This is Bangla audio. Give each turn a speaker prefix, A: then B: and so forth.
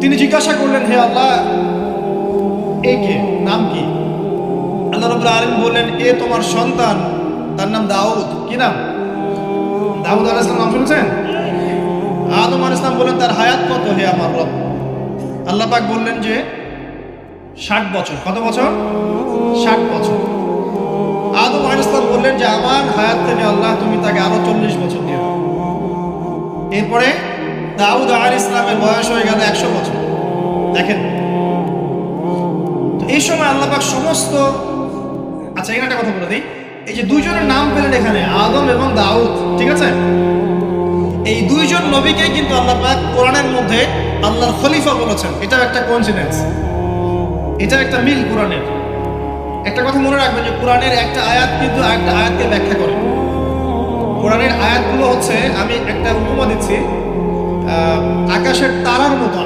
A: তিনি জিজ্ঞাসা করলেন, হে আল্লাহ, এ কে, নাম কি? আল্লাহ রাব্বুল আলামিন বললেন, এ তোমার সন্তান, তার নাম দাউদ। কি নাম? দাউদ আলাইহিস সালাম নাম শুনেছেন? আদম আলাইহিস সালাম বললেন, তার হায়াত কত হে আমার রব? আল্লাহ পাক বললেন যে 60 বছর। কত বছর? 60 বছর। আদম আলাইহিস সালাম বললেন যে আমার হায়াত থেকে আল্লাহ তুমি তাকে আরো 40 বছর দিয়ে দাও। এরপরে দাউদ আলাইহিস সালামের বয়স হয়ে গেল 100 বছর। দেখেন, তো এই সময় আল্লাহ পাক সমস্ত, আচ্ছা এখানে একটা কথা বলে দিই, এই যে দুইজনের নাম পেলেন এখানে, আদম এবং দাউদ, ঠিক আছে? এই দুইজন নবীকেই কিন্তু আল্লাহ পাক কোরআনের মধ্যে আল্লাহর খলিফা বলেছেন। এটাও একটা কোইন্সিডেন্স, এটা একটা মিল কোরআনের। একটা কথা মনে রাখবেন যে কোরআনের একটা আয়াত কিন্তু আরেকটা আয়াতকে ব্যাখ্যা করে। কোরআনের আয়াতগুলো হচ্ছে, আমি একটা উপমা দিচ্ছি, আকাশের তারার মতো